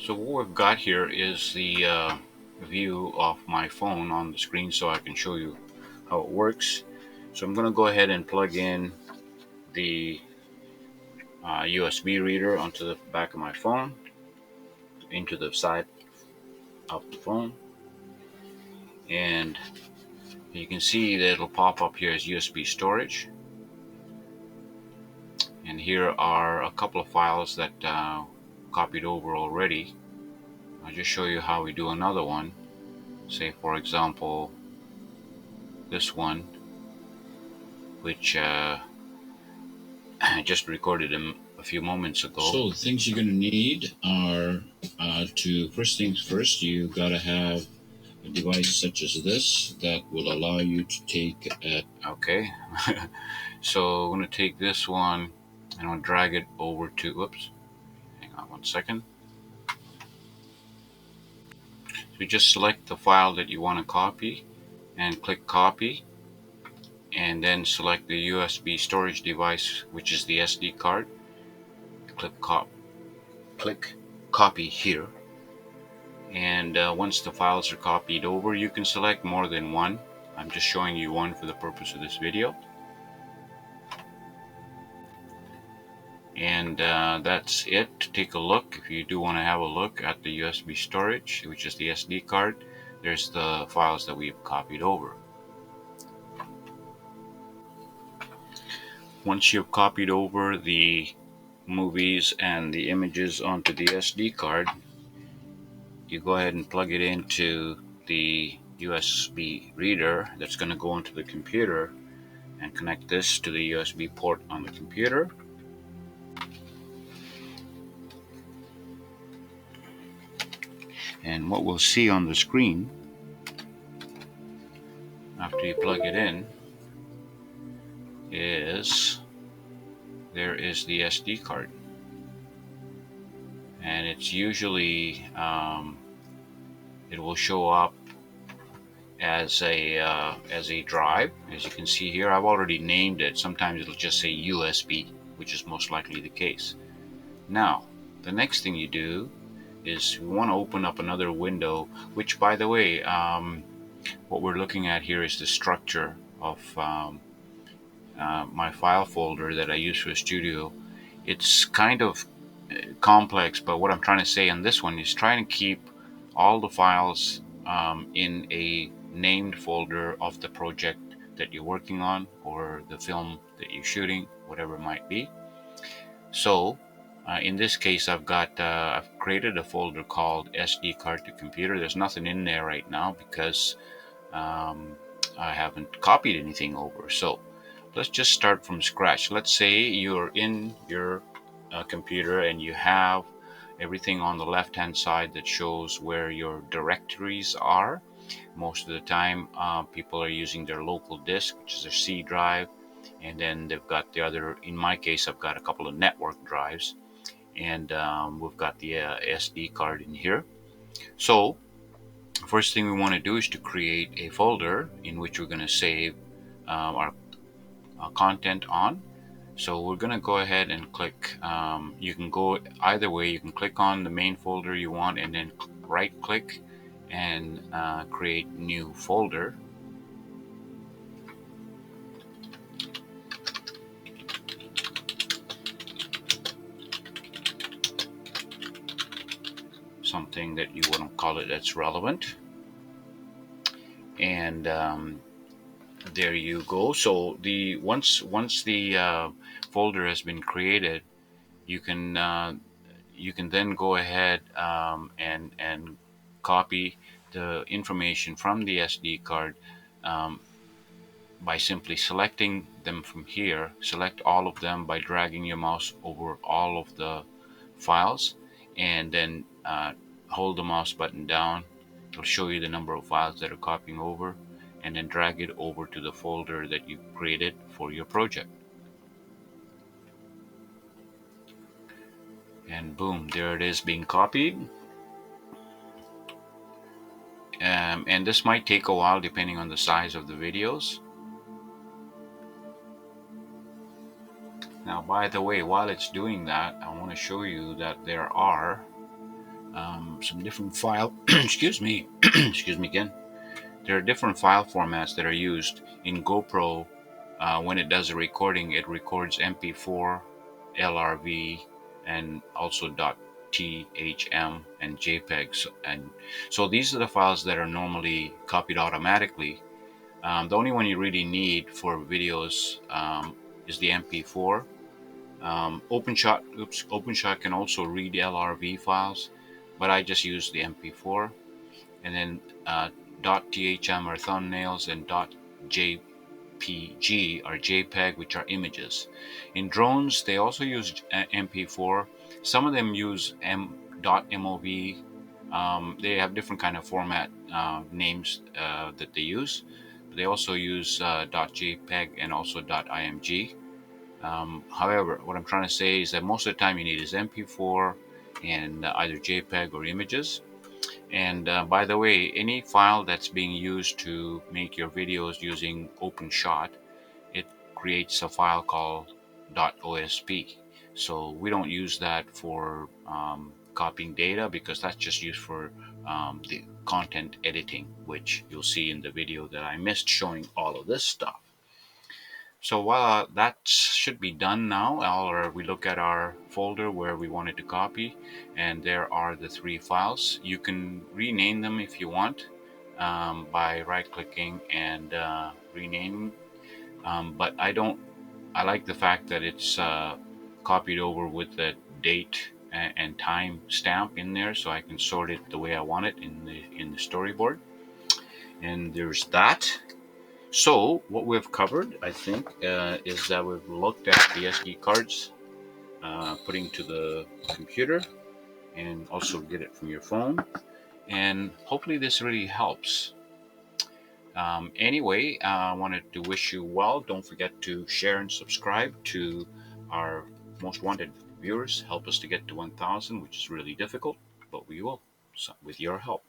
So what we've got here is the view of my phone on the screen so I can show you how it works. So I'm going to go ahead and plug in the USB reader onto the back of my phone, into the side of the phone. And you can see that it'll pop up here as USB storage. And here are a couple of files that copied over already. I'll just show you how we do another one. Say, for example, this one, which I just recorded a few moments ago. So the things you're going to need are to first things first, you got to have a device such as this that will allow you to take a... Okay. So I'm going to take this one and I'm going to drag it over to, whoops, hang on one second. So you just select the file that you want to copy and click copy, and then select the USB storage device, which is the SD card. Click copy here, and once the files are copied over, you can select more than one. I'm just showing you one for the purpose of this video. And that's it. Take a look. If you do want to have a look at the USB storage, which is the SD card, there's the files that we've copied over. Once you've copied over the movies and the images onto the SD card, you go ahead and plug it into the USB reader that's going to go into the computer, and connect this to the USB port on the computer. And what we'll see on the screen after you plug it in is there is the SD card, and it's usually it will show up as a drive. As you can see here, I've already named it. Sometimes it'll just say USB, which is most likely the case. Now, the next thing you do is we want to open up another window, which, by the way, what we're looking at here is the structure of my file folder that I use for Studio. It's kind of complex, but what I'm trying to say on this one is trying to keep all the files in a named folder of the project that you're working on, or the film that you're shooting, whatever it might be. So in this case, I've created a folder called SD card to computer. There's nothing in there right now because I haven't copied anything over. So let's just start from scratch. Let's say you're in your computer and you have everything on the left hand side that shows where your directories are. Most of the time people are using their local disk, which is their C drive, and then they've got the other. In my case, I've got a couple of network drives, and we've got the SD card in here. So first thing we want to do is to create a folder in which we're going to save our content on. So we're going to go ahead and click, you can go either way. You can click on the main folder you want and then right click and create new folder. Something that you want to call it that's relevant. And there you go. So the once the folder has been created, you can then go ahead and copy the information from the SD card by simply selecting them from here. Select all of them by dragging your mouse over all of the files, and then hold the mouse button down. It'll show you the number of files that are copying over, and then drag it over to the folder that you created for your project. And boom, there it is being copied. And this might take a while depending on the size of the videos. Now, by the way, while it's doing that, I want to show you that there are some different file. Excuse me. Excuse me again. There are different file formats that are used in GoPro. When it does a recording, it records MP4, LRV, and also .thm and JPEGs. And so these are the files that are normally copied automatically. The only one you really need for videos is the MP4. OpenShot can also read LRV files, but I just use the MP4. And then .thm are thumbnails, and .jpg are JPEG, which are images. In drones, they also use MP4. Some of them use .mov. They have different kind of format names that they use. They also use .jpeg and also .img. However, what I'm trying to say is that most of the time you need is MP4 and either JPEG or images. And by the way, any file that's being used to make your videos using OpenShot, it creates a file called .osp. So we don't use that for copying data, because that's just used for the content editing, which you'll see in the video that I missed showing all of this stuff. So while that should be done now, or we look at our folder where we wanted to copy, and there are the three files. You can rename them if you want by right-clicking and renaming. But I don't. I like the fact that it's copied over with the date and time stamp in there, so I can sort it the way I want it in the storyboard. And there's that. So what we've covered, I think, is that we've looked at the SD cards, putting to the computer, and also get it from your phone. And hopefully this really helps. Anyway, I wanted to wish you well. Don't forget to share and subscribe to our most wanted viewers. Help us to get to 1,000, which is really difficult, but we will, so, with your help.